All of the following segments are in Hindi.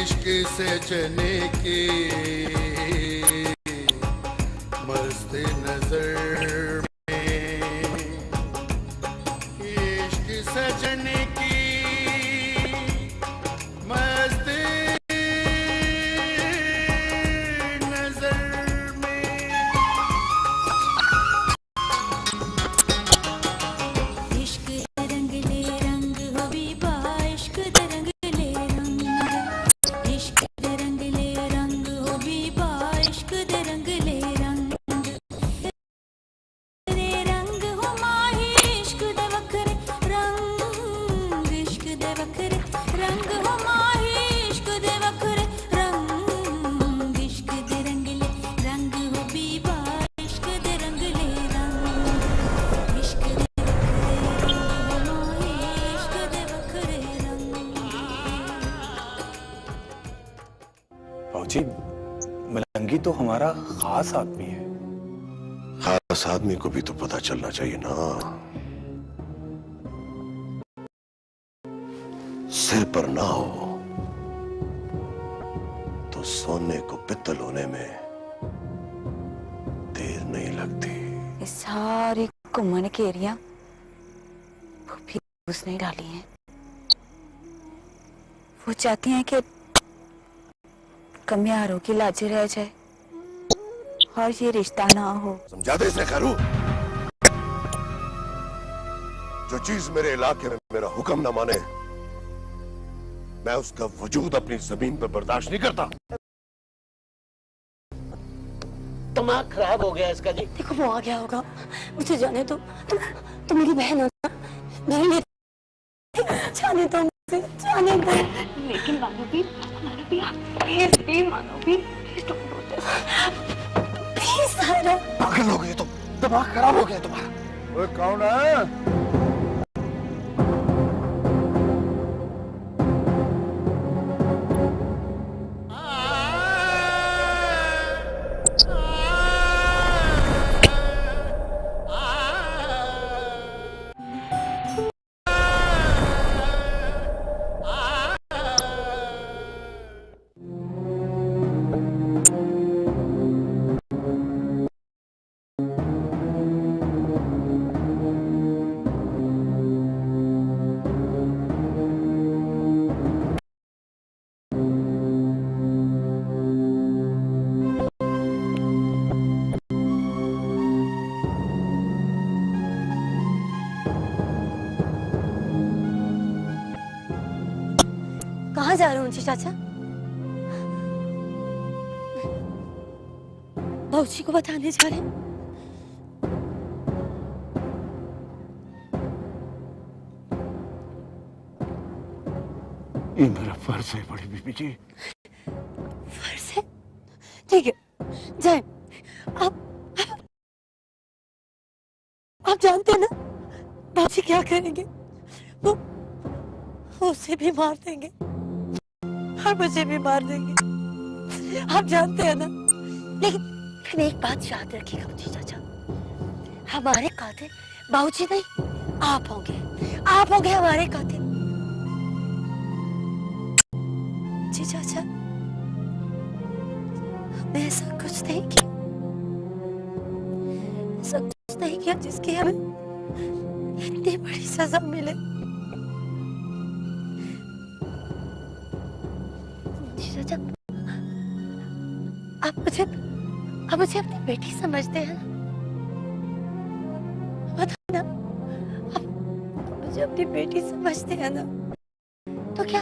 इश्क सजने की मस्त नजर में, इश्क सजने की मस्त नजर में। इश्क रंग ले रंग हो बीबा, इश्क रंग ले रंग, इश्क रंग ले रंग हो बीबा, इश्क रंग ले रंग, रे रंग हो माही, इश्क दे वखरे रंग, इश्क दे वखरे रंग हो माही, इश्क दे वखरे रंग, इश्क दे रंग ले रंग हो बीबा, इश्क दे रंग ले रंग, इश्क दे वखरे रंग हो माही, इश्क दे वखरे रंग। फौजी, मलंगी तो हमारा खास आदमी है। खास आदमी को भी तो पता चलना चाहिए ना। सिर पर ना हो तो सोने को पित्तल होने में देर नहीं लगती। ये सारी घुमन केरियां वो भी उसने डाली हैं। वो चाहती हैं कि कमियारों की लाजे रह जाए और ये रिश्ता ना हो। समझा दे इसे खरू। जो चीज मेरे इलाके में मेरा हुक्म ना माने, मैं उसका वजूद अपनी जमीन पर बर्दाश्त नहीं करता। दिमाग खराब हो गया इसका जी। देखो वो आ गया होगा, मुझे जाने दो। तुम मेरी बहन हो ना, नहीं जाने दो मुझे, जाने दो। लेकिन मानवी प्लीज मानवी, please don't do this, please Saira. पागल हो गई तुम, दिमाग खराब हो गया तुम्हारा। ओए कौन है? कहाँ जा रहे हो जी चाचा? बाबूजी को बताने जा रहे हैं। ये मेरा फर्ज है बड़ी बीबी जी। फर्ज है? ठीक है, जाए। आप जानते हैं ना बाबूजी क्या करेंगे? वो उसे भी मार देंगे और मुझे भी मार देंगे, आप जानते हैं ना। लेकिन एक बात याद रखिएगा मुझे चाचा, हमारे कातिल बाबूजी नहीं, आप होंगे हमारे कातिल। जी चाचा, हमने ऐसा कुछ नहीं किया, ऐसा कुछ नहीं किया जिसकी हमें इतनी बड़ी सजा मिले। जी चाचा, आप मुझे अपनी बेटी समझते हैं ना? बताओ ना, आप मुझे अपनी बेटी समझते हैं ना? तो क्या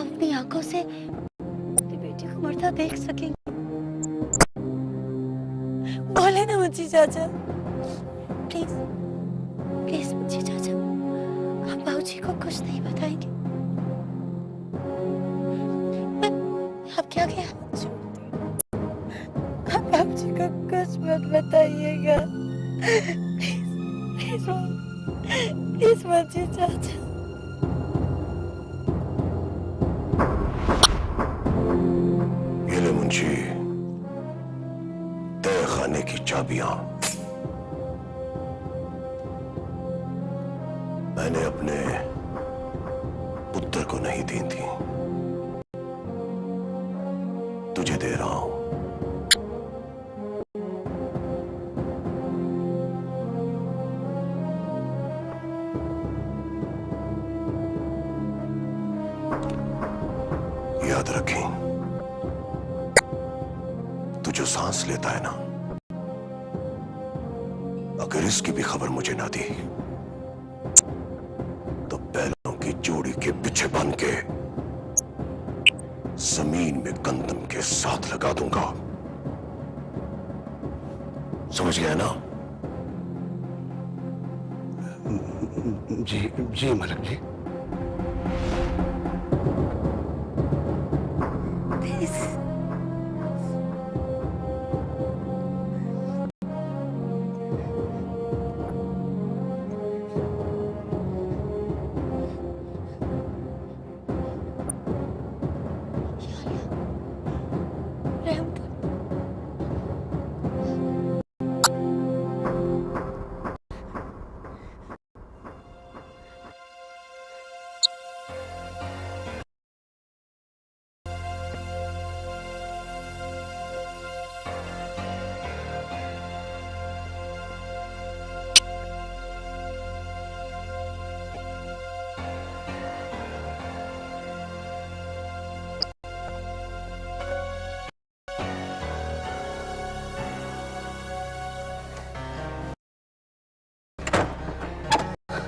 अपनी आंखों से अपनी बेटी को मरता देख सकेंगे? बोले ना मुझे चाचा, प्लीज प्लीज मुझे चाचा, आप बाबूजी को कुछ नहीं बताएंगे? मैं आपके आगे हाथ जोड़ती हूँ, आप बाबूजी को कुछ मत बताइएगा, प्लीज प्लीज मुझे चाचा। ये ले मुंशी, तय खाने की चाबियां मैंने अपने पुत्र को नहीं दी थी, तुझे दे रहा हूं। याद रखें, तू जो सांस लेता है ना, अगर इसकी भी खबर मुझे ना दी तो बैलों की जोड़ी के पीछे बन के जमीन में कंदम के साथ लगा दूंगा। समझ गया ना? जी जी मलिक जी।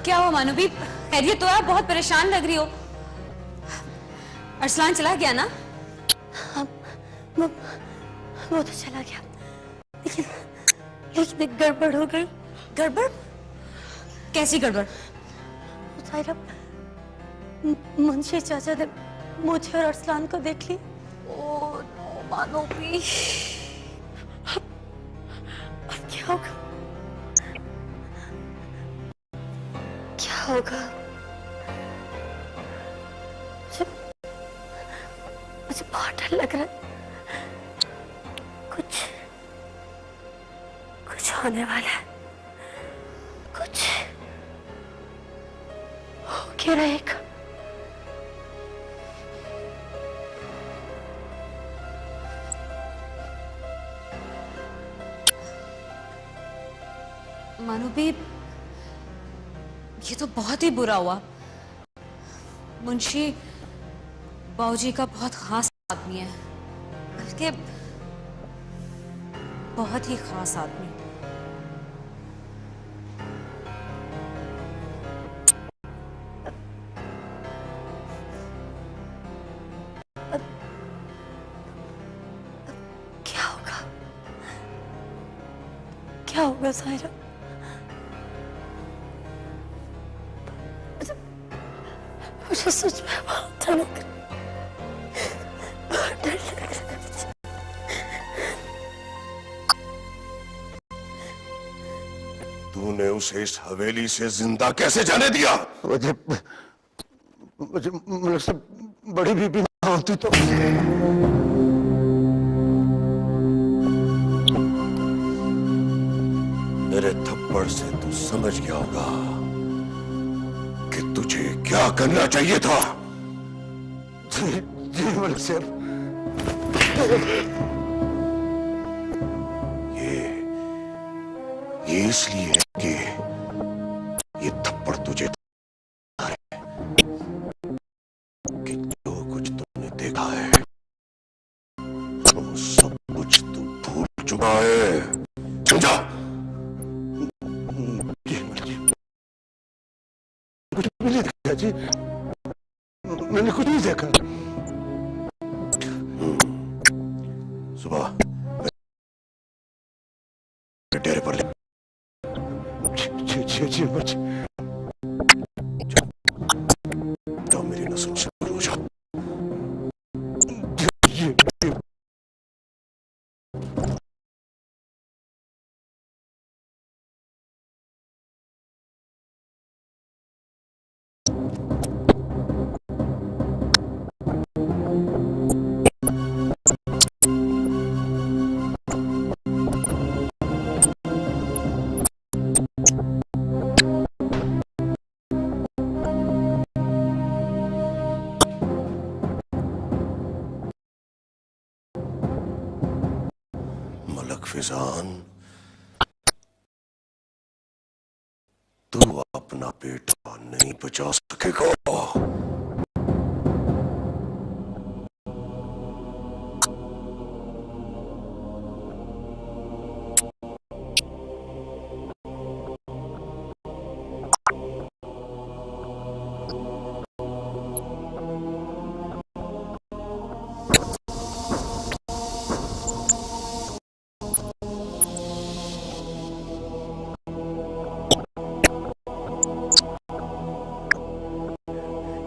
क्या हुआ मानुबी? खैरियत तो है? बहुत परेशान लग रही हो। अरसलान चला गया ना? हाँ, वो तो चला गया, लेकिन एक गड़बड़ हो गई। गड़बड़? कैसी गड़बड़? साहिरा, मुंशी चाचा ने मुझे और अरसलान को देख ली। ओ नो मानुबी, अब क्या होगा? क्या होगा? मुझे बहुत डर लग रहा है। कुछ होने वाला है। कुछ हो क्या रहेगा? मानुबी, ये तो बहुत ही बुरा हुआ। मुंशी बाऊजी का बहुत खास आदमी है, बल्कि बहुत ही खास आदमी। क्या होगा? क्या होगा साहिरा? मुझे सच में बहुत डर लग रहा है। बहुत डर लग रहा है मुझे। तूने उसे इस हवेली से जिंदा कैसे जाने दिया? मुझे मुझे से बड़ी बीबी ना होती तो। मेरे थप्पड़ से तू समझ गया होगा कि तुझे क्या करना चाहिए था। जी जी मलिक साहब। ये इसलिए कि ये थप्पड़ तुझे है कि जो कुछ तुमने देखा है वो सब कुछ तू भूल चुका है। समझा? जी मलिक जी, कुछ भी नहीं देखा जी, मैंने कुछ नहीं देखा। सुबह डेरे पर ले। जी बच। जाओ, मेरी नस्ल शुरू हो जाओ। जी मालक फिजान, तू अपना बेटा नहीं बचा सकेगा।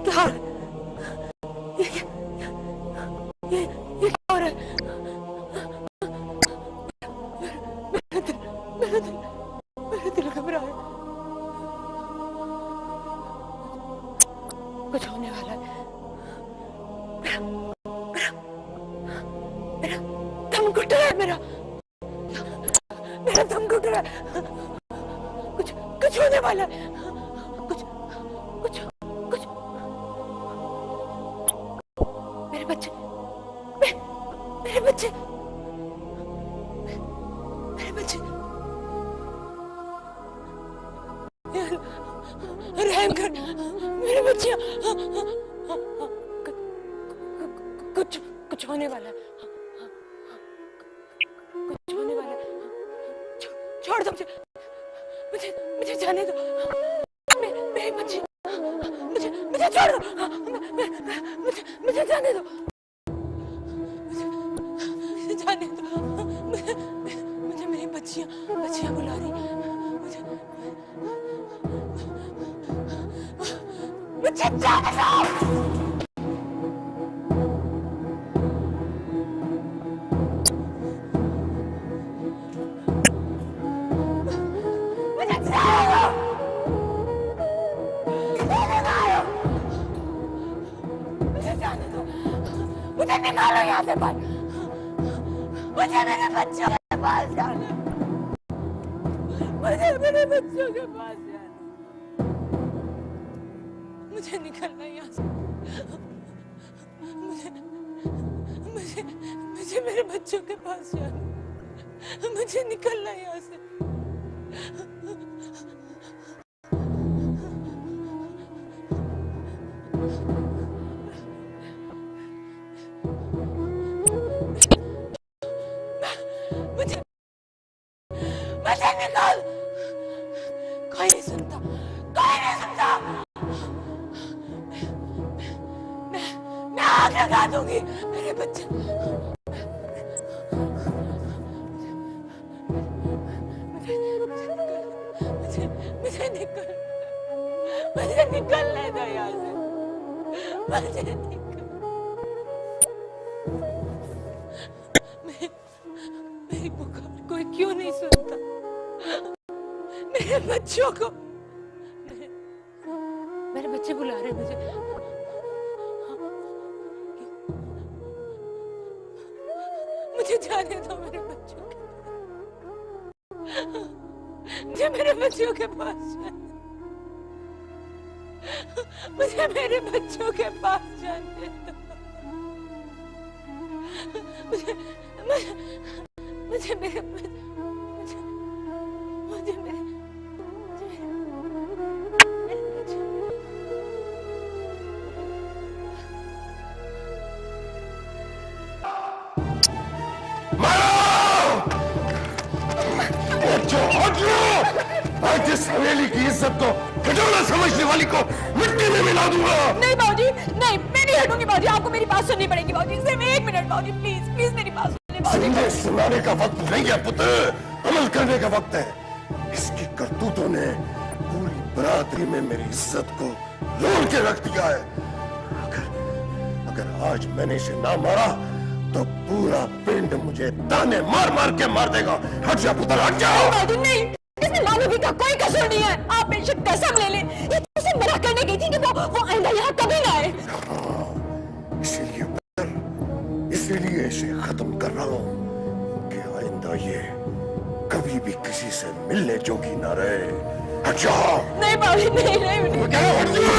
क्या ये क्या हो रहा है? मेरा दिल घबरा है। कुछ होने वाला है। मेरा दम घुट रहा है। मेरा दम घुट रहा है। कुछ होने वाला है। कुछ मेरे बच्चे रहम कर मेरे बच्चे। कुछ होने वाला है। कुछ होने वाला है। छोड़ दो मुझे जाने दो। मेरे बच्चे मुझे छोड़ दो। मुझे जाने दो। मुझे जाने दो। मुझे मेरी बच्चियां बुला रही। मुझे जाने दो। मुझे निकालो यहाँ से बाहर। मुझे मेरे बच्चों के पास जाना। मुझे मेरे बच्चों के पास जाना। मुझे निकलना यहाँ से। मुझे मेरे बच्चों के पास जाना। मुझे निकलना यहाँ से। मुझे निकाल। कोई नहीं सुनता। मैं आग लगा दूंगी मेरे बच्चे। मुझे निकलने दो यहाँ से। मुझे निकल। मेरी पुकार कोई क्यों नहीं सुनता? मेरे बच्चों को। मेरे बच्चे बुला रहे मुझे। मुझे जाने दो मेरे बच्चों के। मुझे मेरे बच्चों के पास जाने। मुझे मेरे बच्चों के पास जाने दो। मुझे मेरे इस हवेली की इज्जत को खिलौना समझने वाली को मिट्टी में मिला दूंगा। नहीं बाबूजी, नहीं, मैं नहीं हटूंगी बाबूजी। आपको मेरी बात सुननी पड़ेगी बाबूजी। सिर्फ 1 मिनट बाबूजी, प्लीज मेरी बात सुनिए बाबूजी। सुनाने का वक्त नहीं है पुत्र, अमल करने का वक्त है। इसकी करतूतों ने पूरी बरादरी में मेरी इज्जत को रोल के रख दिया है। अगर आज मैंने इसे ना मारा तो पूरा पिंड मुझे ताने मार मार के मार देगा। हट जा पुत्र, हट जाओ। बाबूजी नहीं, इसमें मानवी का कोई कसूर नहीं है। आप बेशक कसम ले लें। ये तो उसे मना करने गई थी कि वो आइंदा यहाँ कभी ना आए। इसीलिए इसे खत्म कर रहा हूँ कि आइंदा ये कभी भी किसी से मिलने जोगी ना रहे। हट जाओ। नहीं बाबूजी, नहीं। हट जाओ।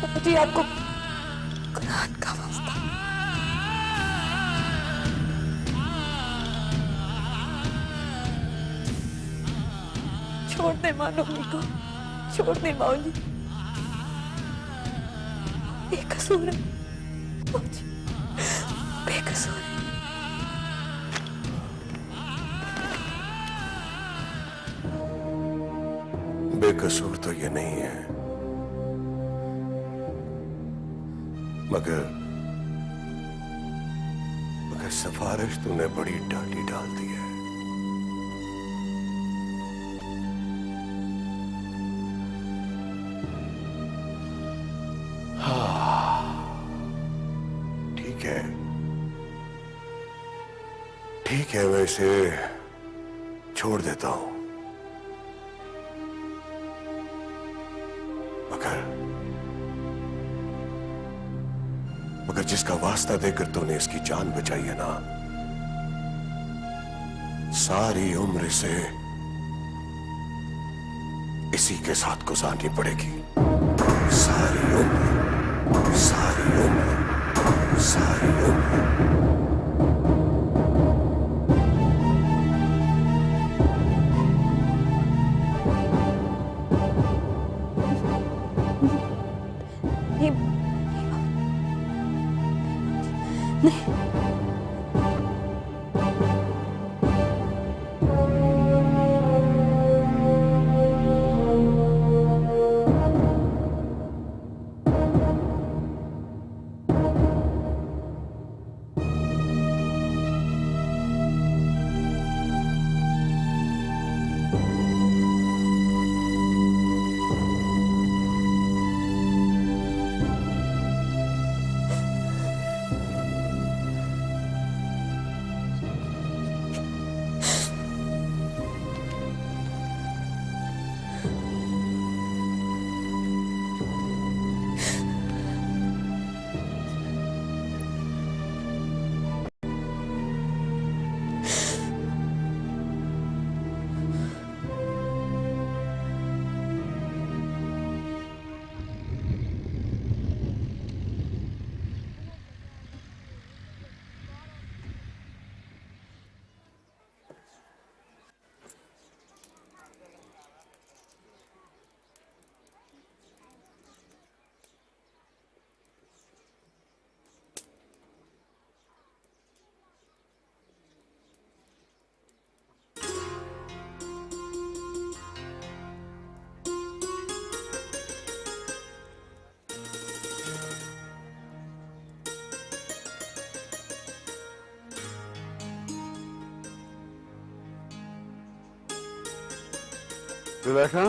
जी आपको कुरान का वास्ता। छोड़ दे मानवनी को, छोड़ दे माऊली। बेकसूर है मौजी, बेकसूर है। बेकसूर तो ये नहीं है, मगर सिफारिश तूने बड़ी डांटी डाल दी है। ठीक है, मैं इसे छोड़ देता हूं, मगर जिसका वास्ता देकर तूने इसकी जान बचाई है ना, सारी उम्र इसे इसी के साथ गुजारनी पड़ेगी। सारी उम्र, सारी उम्र, सारी उम्र। जुलेखा,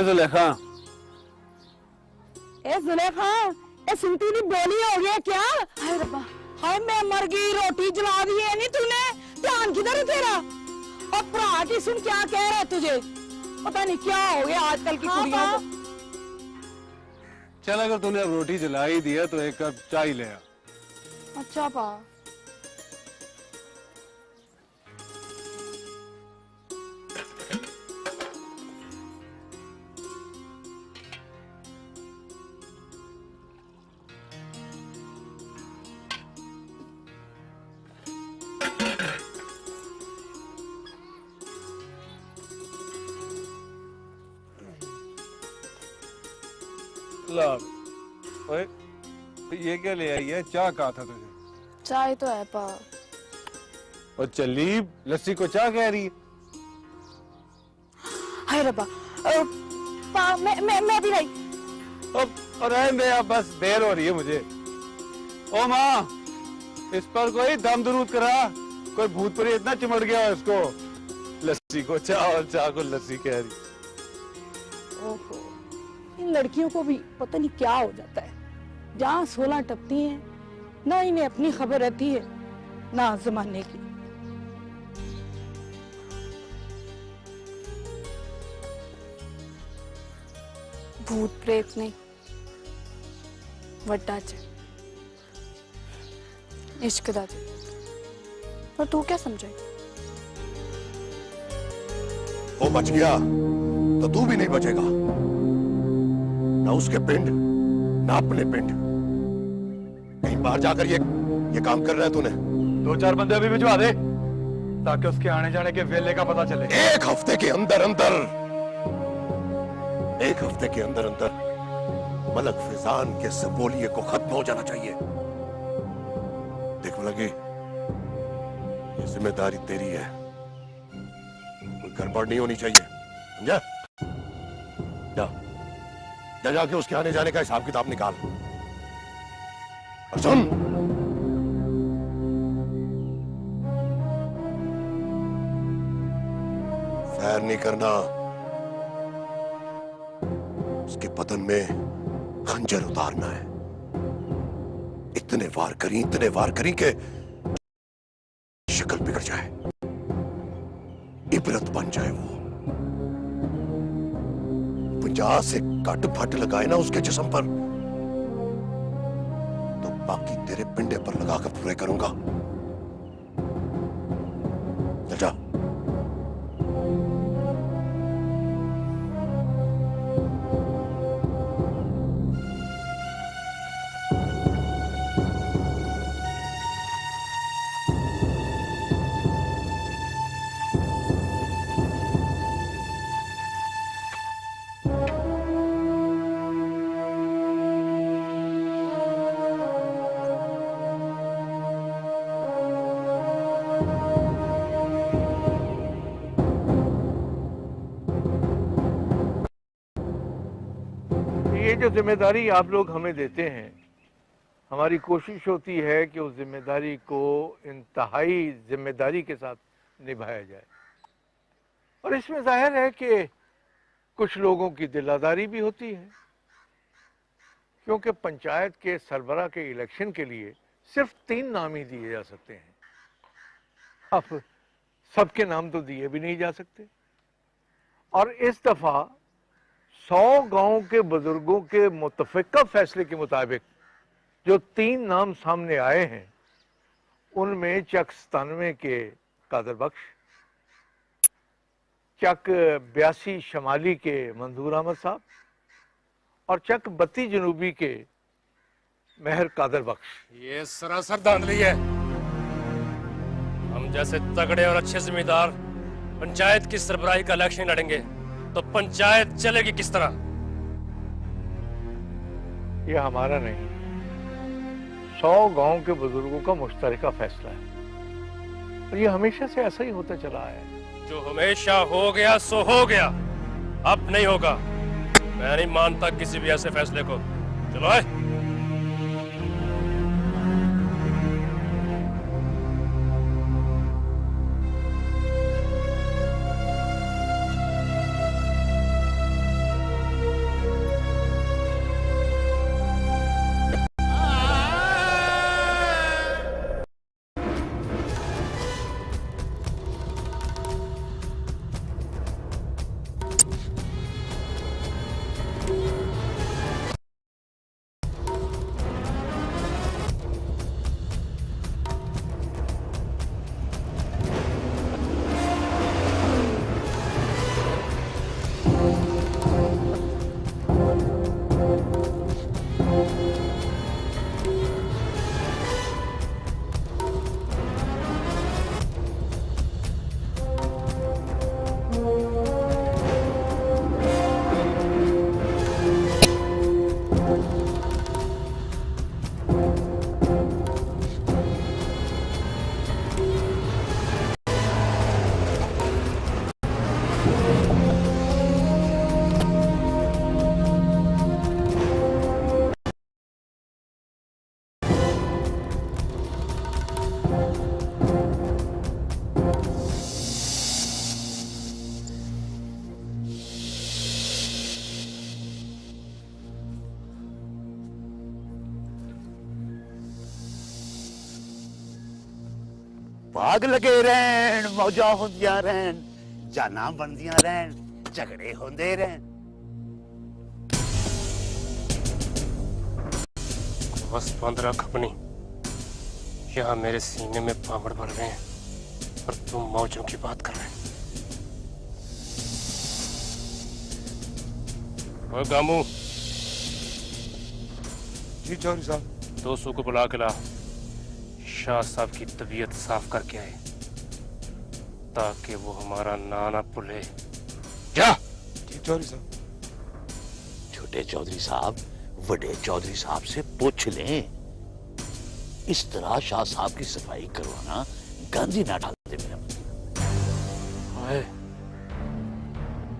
जुलेखा, जुलेखा, ए सुनती नहीं बोली हो गया क्या? हाय रब्बा, हाय मैं मर गई, रोटी जला दी है नहीं तूने? ध्यान किधर है तेरा? और भरा की सुन क्या कह रहा है तुझे? पता नहीं क्या हो गया आजकल की कुड़ियों को। चल अगर तूने अब रोटी जला ही दिया तो एक कप चाय ले आ। अच्छा पा। ओए, ये क्या ले आई है? चाय कहा था तुझे? चाय तो है पा। और चली लस्सी को चाय कह रही है? हाय रब्बा, पा मैं भी नहीं। और रहने दे आप, बस देर हो रही है मुझे। ओ माँ, इस पर कोई दम दुरूद करा, कोई भूत परी इतना चिमट गया इसको। लस्सी को चाय और चाय को लस्सी कह रही। ओहो, इन लड़कियों को भी पता नहीं क्या हो जाता है। जहाँ 16 टपती हैं, ना इन्हें अपनी खबर रहती है ना जमाने की। भूत प्रेत नहीं, ਵੱਡਾ ਚ इश्क दा जी। और तू क्या समझे? वो बच गया तो तू भी नहीं बचेगा, ना उसके पिंड ना अपने पिंड। कहीं बाहर जाकर ये काम कर रहा है तूने? 2-4 बंदे अभी भिजवा दे ताकि उसके आने जाने के वेले का पता चले। एक हफ्ते के अंदर अंदर, एक हफ्ते के अंदर अंदर मलक फिजान के सबोलिये को खत्म हो जाना चाहिए। देख लगे, ये जिम्मेदारी तेरी है, कोई गड़बड़ नहीं होनी चाहिए, समझा? जा जा जाके उसके आने जाने का हिसाब किताब निकाल। और सुन, सैर नहीं करना, उसके बदन में खंजर उतारना है। इतने वार करी के शक्ल बिगड़ जाए, इबरत बन जाए। वो 50 से कट फट लगाए ना उसके जिस्म पर, तो बाकी तेरे पिंडे पर लगाकर पूरे करूंगा। चल जा। ये जो जिम्मेदारी आप लोग हमें देते हैं, हमारी कोशिश होती है कि उस जिम्मेदारी को इंतहाई जिम्मेदारी के साथ निभाया जाए। और इसमें जाहिर है कि कुछ लोगों की दिलादारी भी होती है, क्योंकि पंचायत के सरबराह के इलेक्शन के लिए सिर्फ 3 नाम ही दिए जा सकते हैं। अब सबके नाम तो दिए भी नहीं जा सकते। और इस दफा 100 गांव के बुजुर्गों के मुतफिका फैसले के मुताबिक जो 3 नाम सामने आए हैं, उनमें चक 97 के कादर बख्श, चक 82 शमाली के मंजूर अहमद साहब और चक 32 जनूबी के मेहर कादर बख्श। ये सरासर धांधली है। हम जैसे तगड़े और अच्छे जिम्मेदार पंचायत की सरबराही का इलेक्शन लड़ेंगे तो पंचायत चलेगी किस तरह? ये हमारा नहीं, 100 गांव के बुजुर्गों का मुश्तरका फैसला है। और ये हमेशा से ऐसा ही होता चला है। जो हमेशा हो गया सो हो गया, अब नहीं होगा। मैं नहीं मानता किसी भी ऐसे फैसले को। चलो है। भाग लगे रहन, मौजा होंदियां रहन, जाना बनदियां रहन, झगड़े होंदे रहन। बस बंद रख अपनी। यहाँ मेरे सीने में पापड़ भर गए हैं और तुम मौजों की बात कर रहे हैं। ओए गामू, जी चौधरी साहब। दोस्तों को बुला के ला, शाह साहब की तबीयत साफ करके आए ताकि वो हमारा नाना भूले। जा। जी चौधरी साहब। छोटे चौधरी साहब बड़े चौधरी साहब से पूछ लें। इस तरह शाह साहब की सफाई करवाना गांधी ना डाल दे मेरा मतलब। ओए,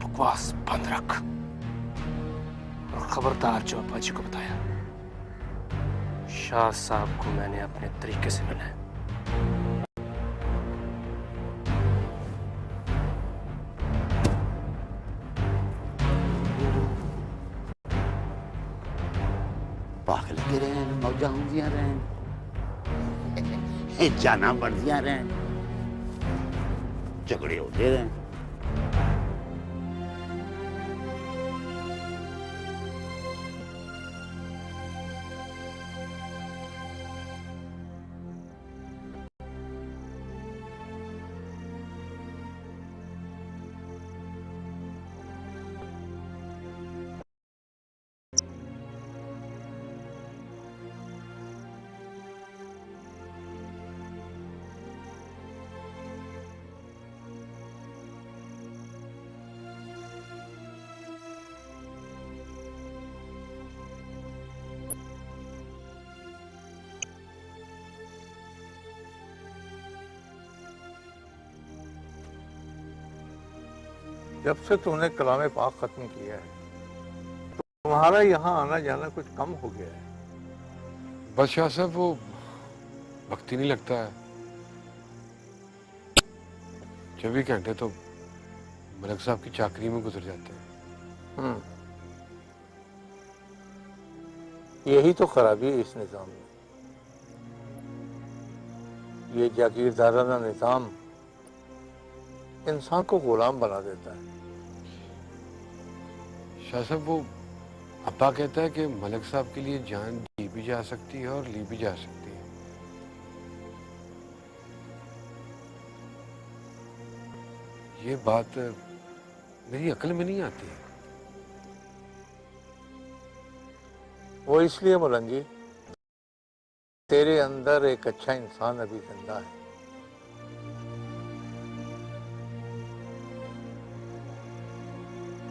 बकवास बंद रख और खबरदार जो अब्बा जी को बताया, शाह साहब को मैंने अपने तरीके से मिला है। पाख लगे रहे, मौजा होंदियां रहे, जाना बनदियां रहे, झगड़े होते रहे। जब से तूने कलाम पाक खत्म किया है तुम्हारा यहाँ आना जाना कुछ कम हो गया है। बस शाह साहब वो वक्त ही नहीं लगता है। 24 घंटे तो मलिक साहब की चाकरी में गुजर जाते हैं। यही तो खराबी है इस निज़ाम में। ये जागीरदाराना निज़ाम इंसान को गुलाम बना देता है। शाह साहब वो अब्बा कहता है कि मलिक साहब के लिए जान दी भी जा सकती है और ली भी जा सकती है। ये बात मेरी अकल में नहीं आती है। वो इसलिए मलंगी तेरे अंदर एक अच्छा इंसान अभी जिंदा है।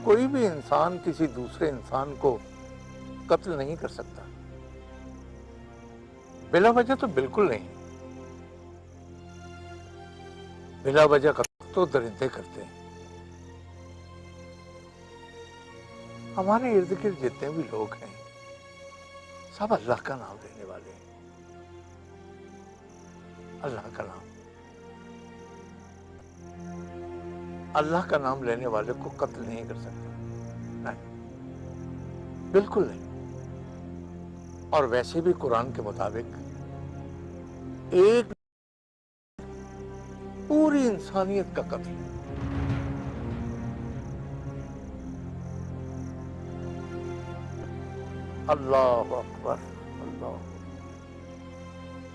कोई भी इंसान किसी दूसरे इंसान को कत्ल नहीं कर सकता, बिला वजह तो बिल्कुल नहीं। बिला वजह कत्ल तो दरिंदे करते हैं। हमारे इर्द गिर्द जितने भी लोग हैं सब अल्लाह का नाम लेने वाले हैं। अल्लाह का नाम, अल्लाह का नाम लेने वाले को कत्ल नहीं कर सकता, नहीं, बिल्कुल नहीं। और वैसे भी कुरान के मुताबिक एक पूरी इंसानियत का कत्ल। अल्लाह अकबर, अल्लाह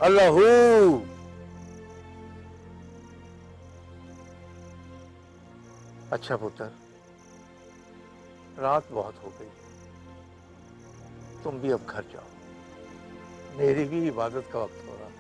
अल्लाहू। अच्छा पुत्र, रात बहुत हो गई, तुम भी अब घर जाओ। मेरी भी इबादत का वक्त हो रहा है।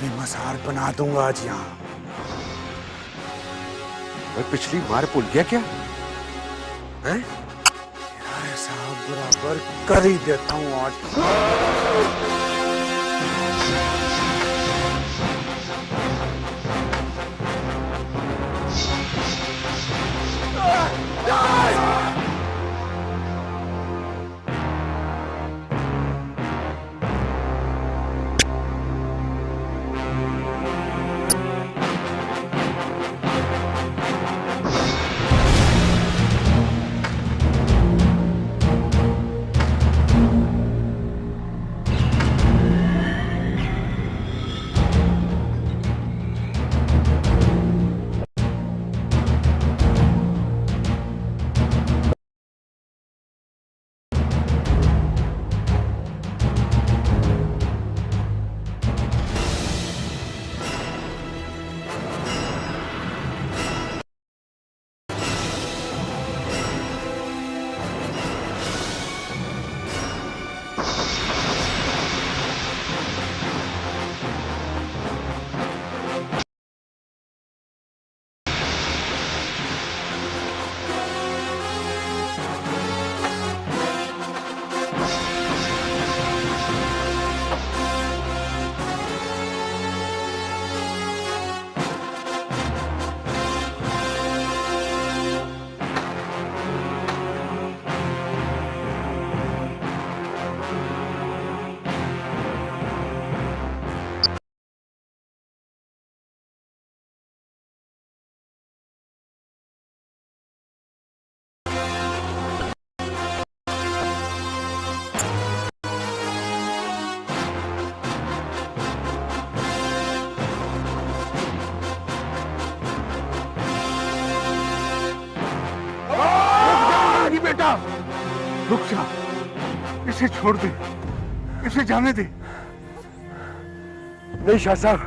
भी मसाल बना दूंगा आज यहाँ। मैं पिछली बार भूल गया क्या? हैं? तेरा हिसाब बराबर कर ही देता हूँ आज। बेटा रुक जा, इसे छोड़ दे, इसे जाने दे। नहीं शाह साहब,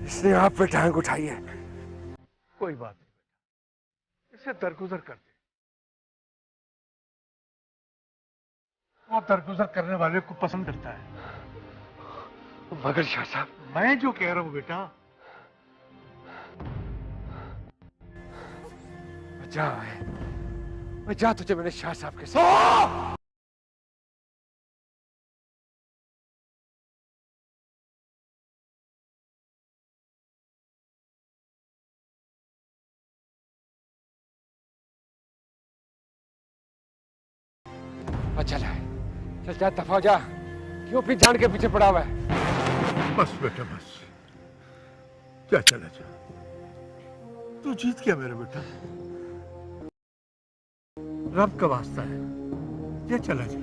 इसने आप पे टांग उठाई है। कोई बात नहीं बेटा, इसे दरगुजर कर दे। वो दरगुजर करने वाले को पसंद करता है। मगर शाह साहब, मैं जो कह रहा हूं बेटा, जा तुझे मैंने शाह साहब के साथ। चल चल जा, दफा जा, क्यों अपनी जान के पीछे पड़ा हुआ है? बस बेटा बस, क्या चला जा, तू जीत गया मेरा बेटा। रब का वास्ता है, ये चला जा।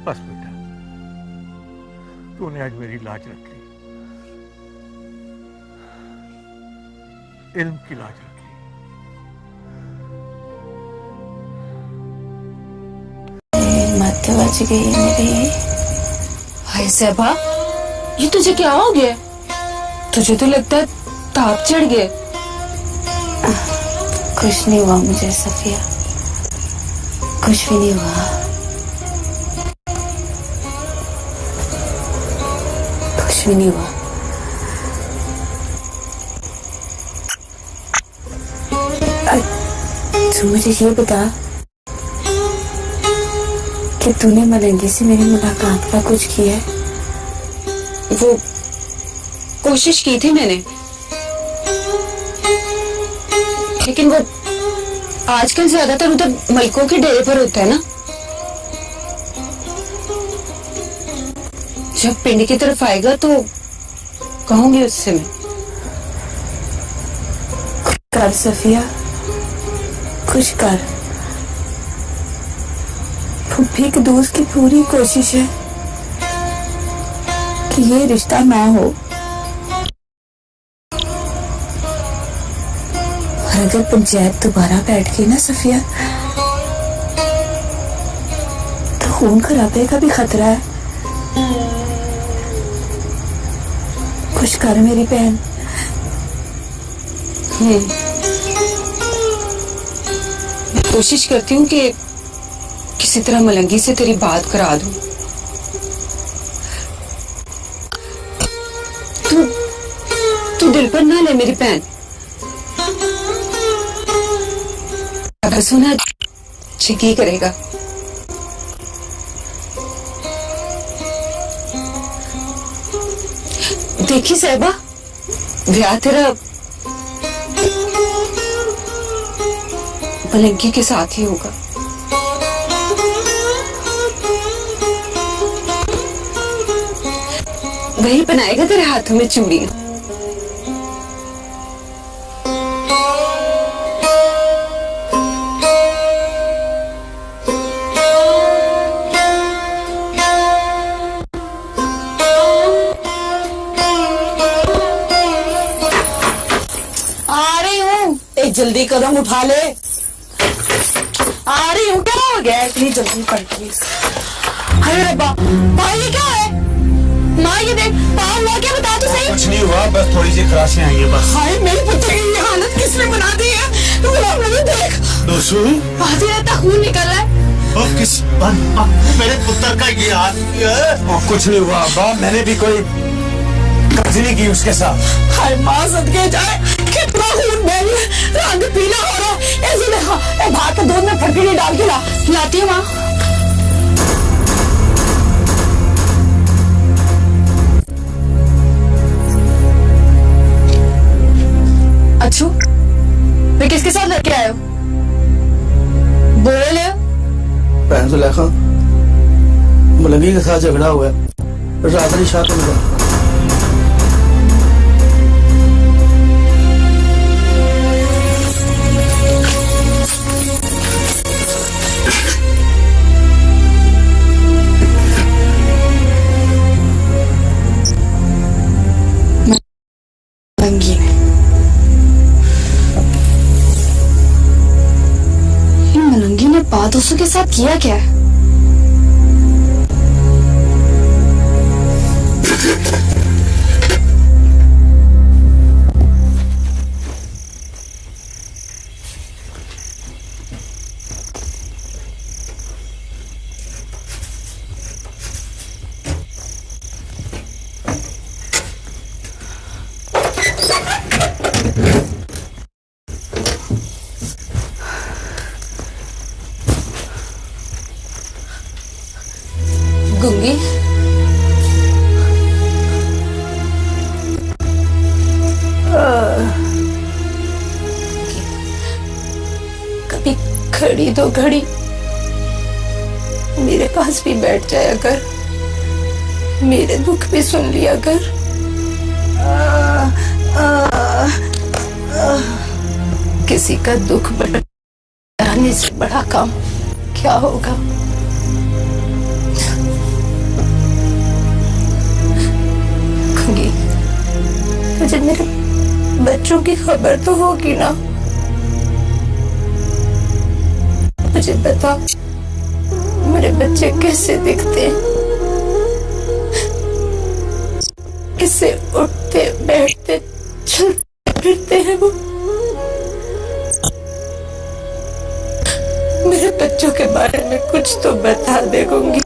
बस बेटा, तूने आज मेरी लाज रख ली, इल्म की लाज रख ली। मत बच गई मेरी। हाय सहबा, ये तुझे क्या हो गया? तुझे तो लगता है ताप चढ़ गए। कुछ नहीं हुआ मुझे सफिया, कुछ भी नहीं हुआ। कुछ भी नहीं हुआ। तू मुझे ये बता कि तूने मलंगी से मेरी मुलाकात का कुछ किया है? वो कोशिश की थी मैंने, लेकिन वो आजकल ज्यादातर उधर मलकों के डेरे पर होता है ना। जब पिंड की तरफ आएगा तो कहूंगी उससे मैं। कर सफिया, कुछ कर। फुफ्फी के दोस्त की पूरी कोशिश है कि ये रिश्ता ना हो, और अगर पंचायत दोबारा बैठ गई ना सफिया, तो खून खराबे का भी खतरा है। कुछ कर मेरी बहन। कोशिश करती हूँ कि किसी तरह मलंगी से तेरी बात करा दूं। तू दिल पर ना ले मेरी बहन। अगर सुना की करेगा। देखी साहिबा, ब्याह तेरा मलंगी के साथ ही होगा। वही बनाएगा तेरे हाथों में चूड़ियां। जल्दी कदम उठा ले। आ रही हूँ। क्या हो गया इतनी जल्दी पड़ती है? अरे रब्बा, भाई ये क्या है? माँ ये देख, पाँव हुआ क्या, बता तो सही। कुछ नहीं हुआ, बस थोड़ी सी खराशें आई है बस। हाय मेरे पुत्र की ये हालत किसने बना दी है? तू देख। दोसू, आधी रात तक खून निकल रहा है। और किस मेरे पुत्र का ये हाल? कुछ नहीं हुआ अब्बा, मैंने भी कोई कजरी की उसके साथ। हाय माँ सदके जाए, कितना खून बह रहा है, रंग पीला हो रहा है। ऐसे में भाग के दूध में फटकड़ी डाल के लाती हूँ माँ। अच्छू, मैं किसके साथ लड़के आए हो? बोले ले। बहन सुलेखा, मलंगी के साथ झगड़ा हुआ है, रात्रि शादी में। मलंगी ने बात उसके साथ किया क्या है? गुंगी, कभी खड़ी तो खड़ी मेरे पास भी बैठ जाया कर, मेरे दुख भी सुन लिया कर। किसी का दुख बढ़ाने से बड़ा काम क्या होगा? मुझे मेरे बच्चों की खबर तो होगी ना? मुझे बता, मेरे बच्चे कैसे दिखते हैं, कैसे उठते बैठते चलते फिरते हैं वो? मेरे बच्चों के बारे में कुछ तो बता दे गुंगी।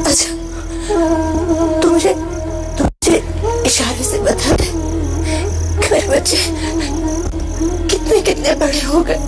अच्छा, तू मुझे इशारे से बता दे कि मेरे बच्चे कितने कितने बड़े हो गए।